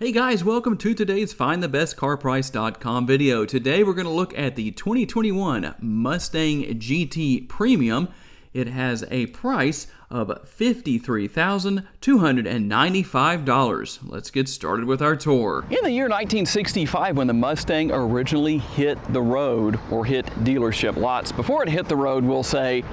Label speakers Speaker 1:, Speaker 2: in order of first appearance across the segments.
Speaker 1: Hey guys, welcome to today's FindTheBestCarPrice.com video. Today we're going to look at the 2021 Mustang GT Premium. It has a price of $53,295. Let's get started with our tour.
Speaker 2: In the year 1965, when the Mustang originally hit the road or hit dealership lots, before it hit the road, we'll say,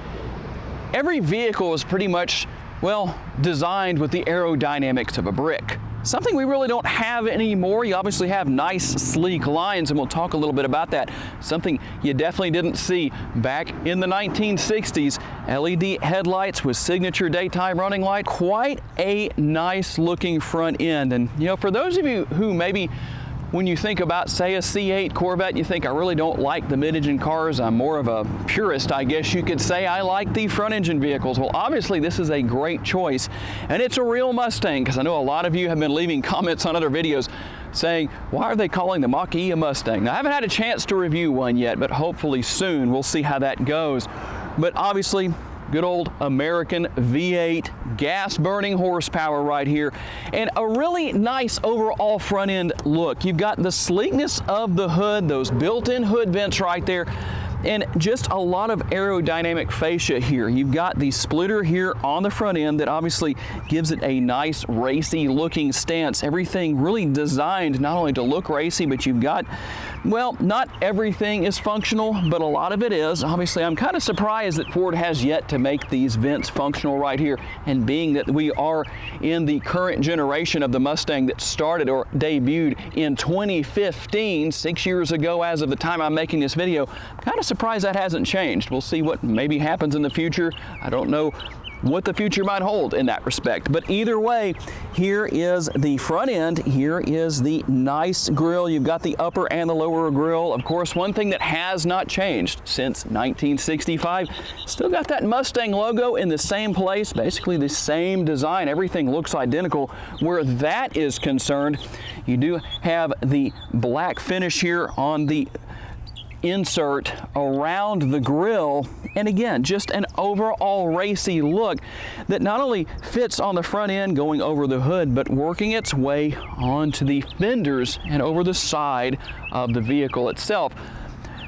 Speaker 2: every vehicle is pretty much, well, designed with the aerodynamics of a brick. Something we really don't have anymore. You obviously have nice, sleek lines, and we'll talk a little bit about that. Something you definitely didn't see back in the 1960s. LED headlights with signature daytime running light. Quite a nice looking front end. And you know, for those of you who maybe when you think about, say, a C8 Corvette, you think, I really don't like the mid-engine cars. I'm more of a purist, I guess you could say. I like the front-engine vehicles. Well, obviously, this is a great choice, and it's a real Mustang, because I know a lot of you have been leaving comments on other videos saying, why are they calling the Mach-E a Mustang? Now, I haven't had a chance to review one yet, but hopefully soon. We'll see how that goes. But obviously, good old American V8 gas-burning horsepower right here, and a really nice overall front end look. You've got the sleekness of the hood, those built-in hood vents right there, and just a lot of aerodynamic fascia here. You've got the splitter here on the front end that obviously gives it a nice racy looking stance. Everything really designed not only to look racy, but you've got, well, not everything is functional, but a lot of it is. Obviously, I'm kind of surprised that Ford has yet to make these vents functional right here, and being that we are in the current generation of the Mustang that started or debuted in 2015, 6 years ago as of the time I'm making this video, I'm kind of surprised that hasn't changed. We'll see what maybe happens in the future. I don't know what the future might hold in that respect. But either way, here is the front end. Here is the nice grille. You've got the upper and the lower grille. Of course, one thing that has not changed since 1965, still got that Mustang logo in the same place, basically the same design. Everything looks identical. Where that is concerned, you do have the black finish here on the insert around the grille, and again, just an overall racy look that not only fits on the front end going over the hood, but working its way onto the fenders and over the side of the vehicle itself.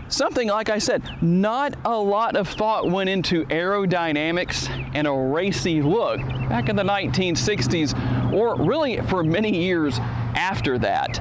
Speaker 2: Something, like I said, not a lot of thought went into aerodynamics and a racy look back in the 1960s, or really for many years after that.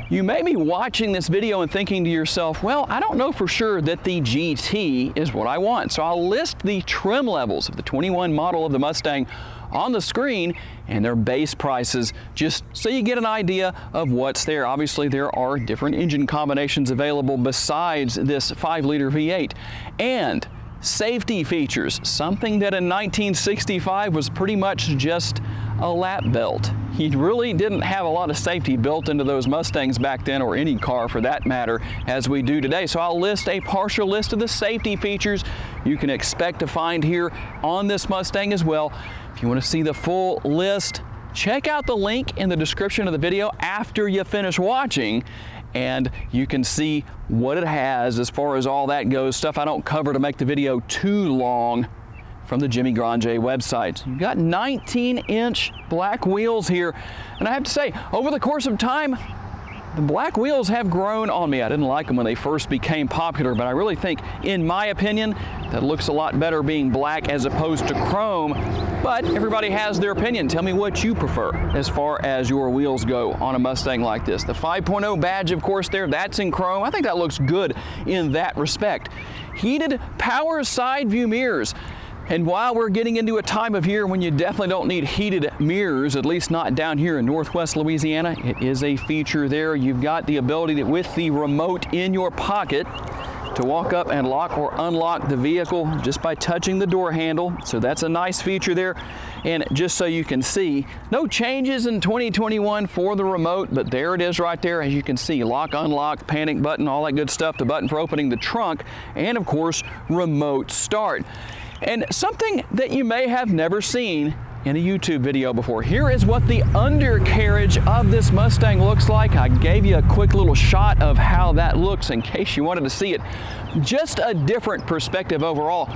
Speaker 2: You may be watching this video and thinking to yourself, well, I don't know for sure that the GT is what I want. So I'll list the trim levels of the 21 model of the Mustang on the screen and their base prices, just so you get an idea of what's there. Obviously, there are different engine combinations available besides this 5-liter V8. And safety features, something that in 1965 was pretty much just a lap belt. He really didn't have a lot of safety built into those Mustangs back then, or any car for that matter, as we do today. So I'll list a partial list of the safety features you can expect to find here on this Mustang as well. If you want to see the full list, check out the link in the description of the video after you finish watching, and you can see what it has as far as all that goes. Stuff I don't cover to make the video too long from the Jimmy Grande website. You've got 19-inch black wheels here, and I have to say, over the course of time, the black wheels have grown on me. I didn't like them when they first became popular, but I really think, in my opinion, that looks a lot better being black as opposed to chrome. But everybody has their opinion. Tell me what you prefer as far as your wheels go on a Mustang like this. The 5.0 badge, of course, there, that's in chrome. I think that looks good in that respect. Heated power side view mirrors. And while we're getting into a time of year when you definitely don't need heated mirrors, at least not down here in Northwest Louisiana, it is a feature there. You've got the ability that with the remote in your pocket to walk up and lock or unlock the vehicle just by touching the door handle. So that's a nice feature there. And just so you can see, no changes in 2021 for the remote, but there it is right there. As you can see, lock, unlock, panic button, all that good stuff, the button for opening the trunk, and of course, remote start. And something that you may have never seen in a YouTube video before. Here is what the undercarriage of this Mustang looks like. I gave you a quick little shot of how that looks in case you wanted to see it. Just a different perspective overall.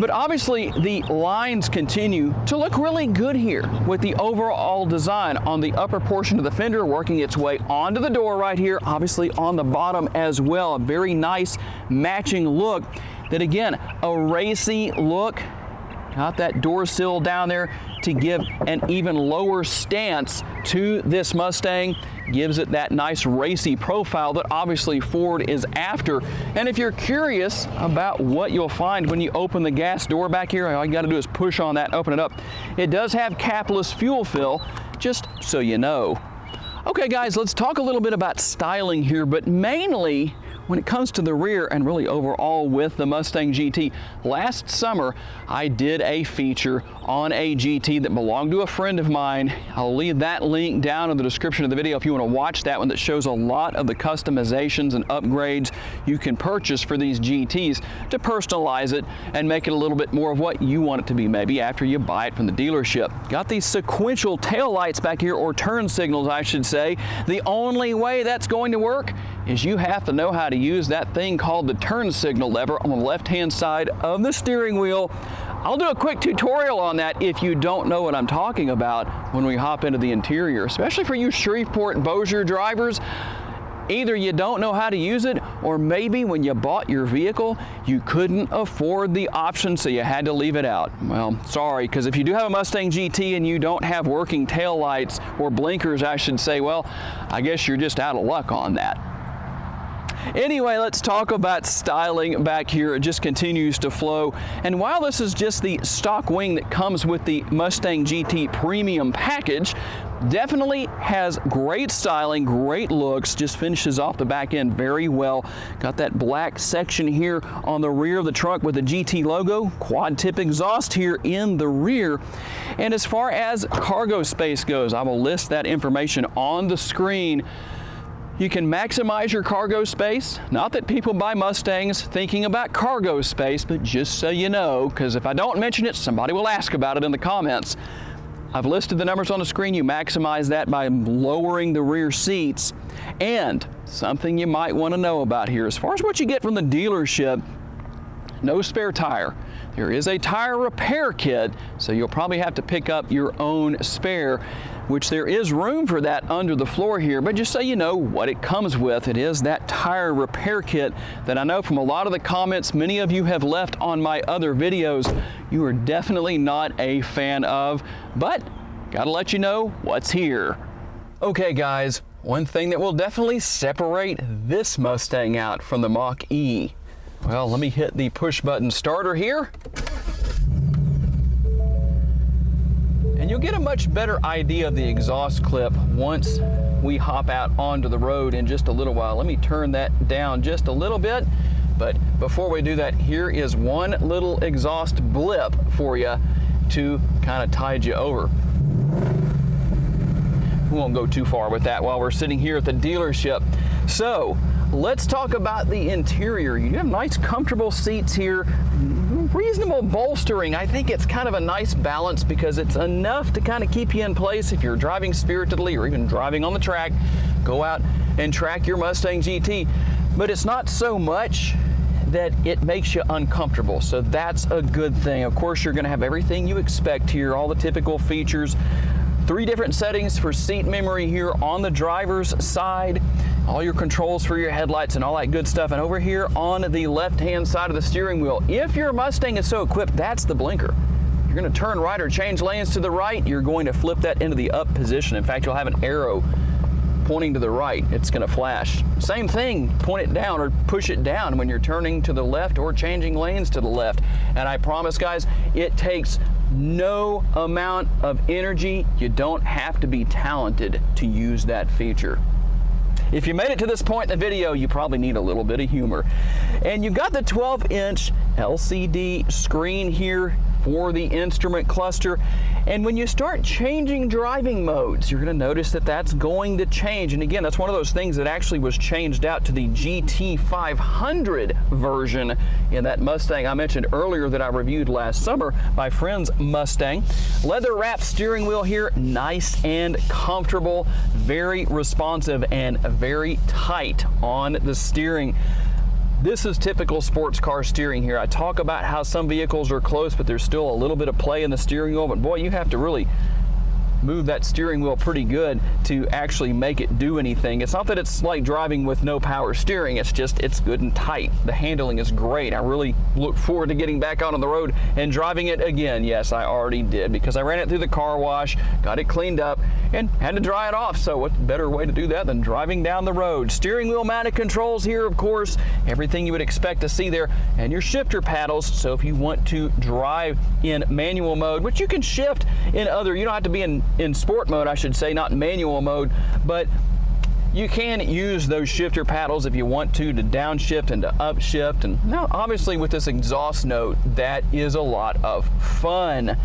Speaker 2: But obviously the lines continue to look really good here with the overall design on the upper portion of the fender working its way onto the door right here, obviously on the bottom as well. A very nice matching look that, again, a racy look. Got that door sill down there to give an even lower stance to this Mustang. Gives it that nice racy profile that obviously Ford is after. And if you're curious about what you'll find when you open the gas door back here, all you gotta do is push on that, open it up. It does have capless fuel fill, just so you know. Okay guys, let's talk a little bit about styling here, but mainly when it comes to the rear and really overall with the Mustang GT. Last summer, I did a feature on a GT that belonged to a friend of mine. I'll leave that link down in the description of the video if you want to watch that one, that shows a lot of the customizations and upgrades you can purchase for these GTs to personalize it and make it a little bit more of what you want it to be maybe after you buy it from the dealership. Got these sequential tail lights back here, or turn signals I should say. The only way that's going to work is you have to know how to use that thing called the turn signal lever on the left-hand side of the steering wheel. I'll do a quick tutorial on that if you don't know what I'm talking about when we hop into the interior, especially for you Shreveport and Bossier drivers. Either you don't know how to use it, or maybe when you bought your vehicle, you couldn't afford the option, so you had to leave it out. Well, sorry, because if you do have a Mustang GT and you don't have working tail lights, or blinkers, I should say, well, I guess you're just out of luck on that. Anyway, let's talk about styling back here. It just continues to flow. And while this is just the stock wing that comes with the Mustang GT Premium package, definitely has great styling, great looks, just finishes off the back end very well. Got that black section here on the rear of the trunk with the GT logo, quad tip exhaust here in the rear. And as far as cargo space goes, I will list that information on the screen. You can maximize your cargo space. Not that people buy Mustangs thinking about cargo space, but just so you know, because if I don't mention it, somebody will ask about it in the comments. I've listed the numbers on the screen. You maximize that by lowering the rear seats. And something you might want to know about here, as far as what you get from the dealership, no spare tire. There is a tire repair kit, so you'll probably have to pick up your own spare, which there is room for that under the floor here, but just so you know what it comes with, it is that tire repair kit that I know from a lot of the comments many of you have left on my other videos, you are definitely not a fan of, but gotta let you know what's here. Okay guys, one thing that will definitely separate this Mustang out from the Mach-E. Well, let me hit the push button starter here. And you'll get a much better idea of the exhaust clip once we hop out onto the road in just a little while. Let me turn that down just a little bit. But before we do that, here is one little exhaust blip for you to kind of tide you over. We won't go too far with that while we're sitting here at the dealership. So let's talk about the interior. You have nice comfortable seats here, reasonable bolstering. I think it's kind of a nice balance because it's enough to kind of keep you in place if you're driving spiritedly or even driving on the track. Go out and track your Mustang GT, but it's not so much that it makes you uncomfortable, so that's a good thing. Of course, you're going to have everything you expect here, all the typical features. 3 different settings for seat memory here on the driver's side, all your controls for your headlights and all that good stuff. And over here on the left-hand side of the steering wheel, if your Mustang is so equipped, that's the blinker. You're going to turn right or change lanes to the right, you're going to flip that into the up position. In fact, you'll have an arrow pointing to the right. It's going to flash. Same thing, point it down or push it down when you're turning to the left or changing lanes to the left. And I promise guys, it takes no amount of energy. You don't have to be talented to use that feature. If you made it to this point in the video, you probably need a little bit of humor. And you've got the 12-inch LCD screen here for the instrument cluster. And when you start changing driving modes, you're going to notice that that's going to change. And again, that's one of those things that actually was changed out to the GT500 version in that Mustang I mentioned earlier that I reviewed last summer, my friend's Mustang. Leather wrapped steering wheel here, nice and comfortable, very responsive and very tight on the steering. This is typical sports car steering here. I talk about how some vehicles are close, but there's still a little bit of play in the steering wheel, but boy, you have to really move that steering wheel pretty good to actually make it do anything. It's not that it's like driving with no power steering, it's just it's good and tight. The handling is great. I really look forward to getting back out on the road and driving it again. Yes, I already did, because I ran it through the car wash, got it cleaned up, and had to dry it off. So what better way to do that than driving down the road? Steering wheel mounted controls here, of course, everything you would expect to see there, and your shifter paddles. So if you want to drive in manual mode, which you can shift in other, you don't have to be in sport mode, I should say, not manual mode, but you can use those shifter paddles if you want to downshift and to upshift. And now obviously with this exhaust note, that is a lot of fun.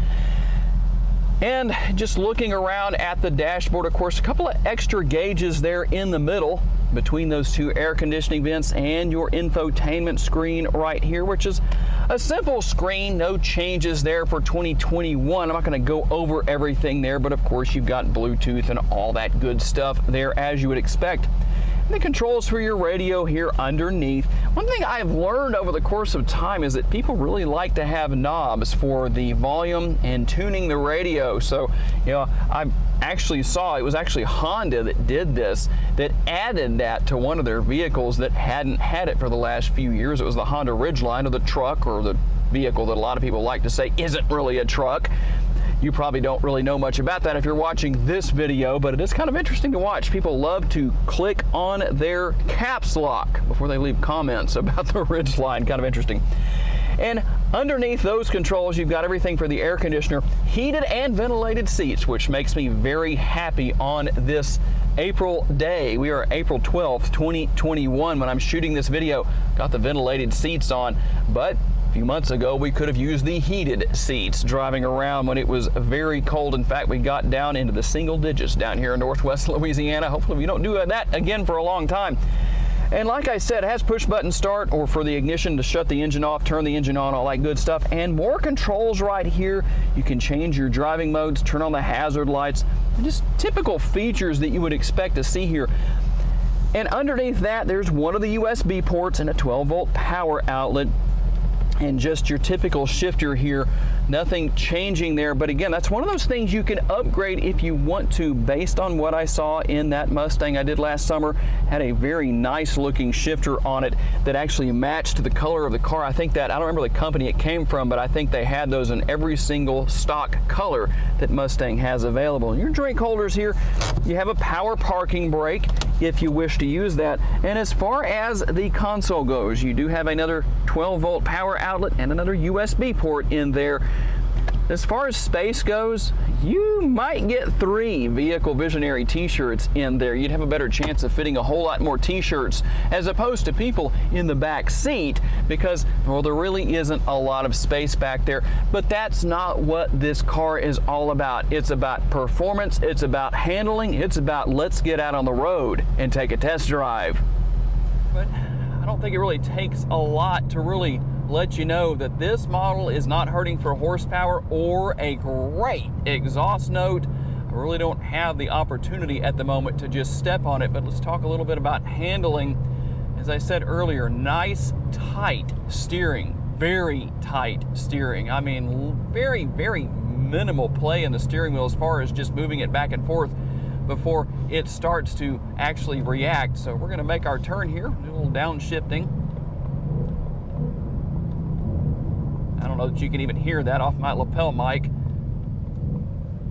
Speaker 2: And just looking around at the dashboard, of course, a couple of extra gauges there in the middle between those two air conditioning vents and your infotainment screen right here, which is a simple screen, no changes there for 2021. I'm not going to go over everything there, but of course you've got Bluetooth and all that good stuff there as you would expect. And the controls for your radio here underneath. One thing I've learned over the course of time is that people really like to have knobs for the volume and tuning the radio. So, you know, I actually saw, it was actually Honda that did this, that added that to one of their vehicles that hadn't had it for the last few years. It was the Honda Ridgeline, or the truck, or the vehicle that a lot of people like to say isn't really a truck. You probably don't really know much about that if you're watching this video, but it is kind of interesting to watch. People love to click on their caps lock before they leave comments about the Ridgeline. Kind of interesting. And underneath those controls, you've got everything for the air conditioner, heated and ventilated seats, which makes me very happy on this April day. We are April 12th, 2021 when I'm shooting this video. Got the ventilated seats on, but a few months ago, we could have used the heated seats driving around when it was very cold. In fact, we got down into the single digits down here in Northwest Louisiana. Hopefully we don't do that again for a long time. And like I said, it has push button start, or for the ignition to shut the engine off, turn the engine on, all that good stuff. And more controls right here. You can change your driving modes, turn on the hazard lights, and just typical features that you would expect to see here. And underneath that, there's one of the USB ports and a 12-volt power outlet. And just your typical shifter here, nothing changing there. But again, that's one of those things you can upgrade if you want to, based on what I saw in that Mustang I did last summer. Had a very nice looking shifter on it that actually matched the color of the car. I think that, I don't remember the company it came from, but I think they had those in every single stock color that Mustang has available. And your drink holders here, you have a power parking brake if you wish to use that. And as far as the console goes, you do have another 12-volt power outlet and another USB port in there. As far as space goes, you might get 3 Vehicle Visionary t-shirts in there. You'd have a better chance of fitting a whole lot more t-shirts as opposed to people in the back seat, because, well, there really isn't a lot of space back there. But that's not what this car is all about. It's about performance, it's about handling, it's about let's get out on the road and take a test drive. But I don't think it really takes a lot to really let you know that this model is not hurting for horsepower or a great exhaust note. I really don't have the opportunity at the moment to just step on it, but let's talk a little bit about handling. As I said earlier, nice tight steering, very tight steering. I mean, very, very minimal play in the steering wheel as far as just moving it back and forth before it starts to actually react. So we're gonna make our turn here, do a little downshifting. I don't know that you can even hear that off my lapel mic.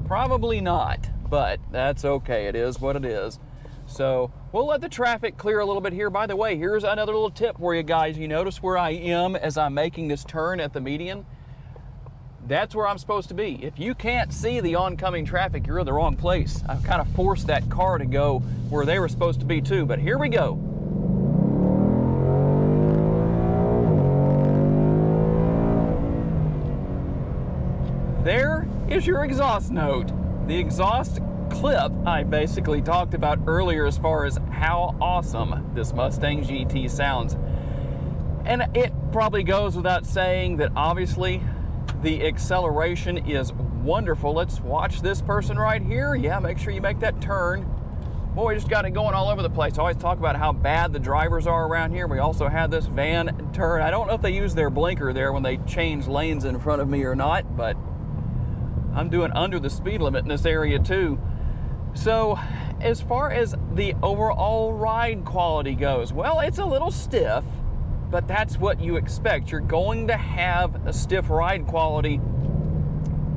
Speaker 2: Probably not, but that's okay. It is what it is. So we'll let the traffic clear a little bit here. By the way, here's another little tip for you guys. You notice where I am as I'm making this turn at the median? That's where I'm supposed to be. If you can't see the oncoming traffic, you're in the wrong place. I've kind of forced that car to go where they were supposed to be too, but here we go. is your exhaust note. The exhaust clip I basically talked about earlier as far as how awesome this Mustang GT sounds. And it probably goes without saying that obviously the acceleration is wonderful. Let's watch this person right here. Yeah, make sure you make that turn. Boy, we just got it going all over the place. I always talk about how bad the drivers are around here. We also had this van turn. I don't know if they use their blinker there when they change lanes in front of me or not, but I'm doing under the speed limit in this area too. So as far as the overall ride quality goes, well, it's a little stiff, but that's what you expect. You're going to have a stiff ride quality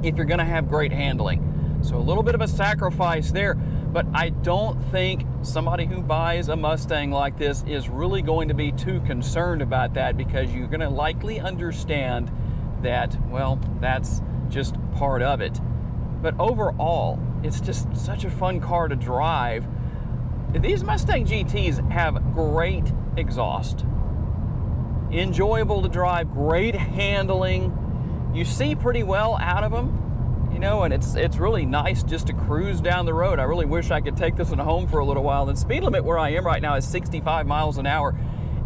Speaker 2: if you're going to have great handling. So a little bit of a sacrifice there, but I don't think somebody who buys a Mustang like this is really going to be too concerned about that, because you're going to likely understand that, well, that's just part of it. But overall, it's just such a fun car to drive. These Mustang GTs have great exhaust, enjoyable to drive, great handling. You see pretty well out of them, you know, and it's really nice just to cruise down the road. I really wish I could take this one home for a little while. The speed limit where I am right now is 65 miles an hour.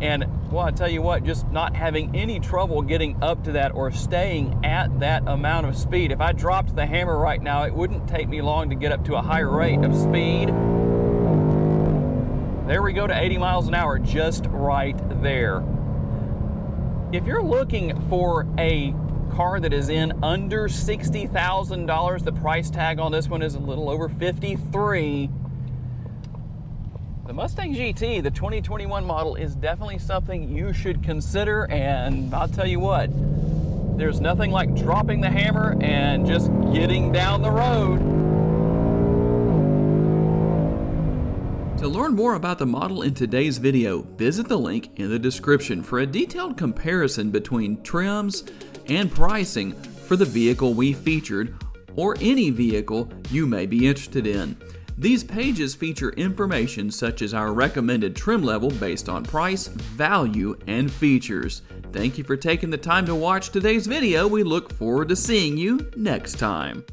Speaker 2: And, well, I tell you what, just not having any trouble getting up to that or staying at that amount of speed. If I dropped the hammer right now, it wouldn't take me long to get up to a higher rate of speed. There we go to 80 miles an hour, just right there. If you're looking for a car that is in under $60,000, the price tag on this one is a little over $53,000. The Mustang GT, the 2021 model, is definitely something you should consider, and I'll tell you what, there's nothing like dropping the hammer and just getting down the road.
Speaker 1: To learn more about the model in today's video, visit the link in the description for a detailed comparison between trims and pricing for the vehicle we featured or any vehicle you may be interested in. These pages feature information such as our recommended trim level based on price, value, and features. Thank you for taking the time to watch today's video. We look forward to seeing you next time.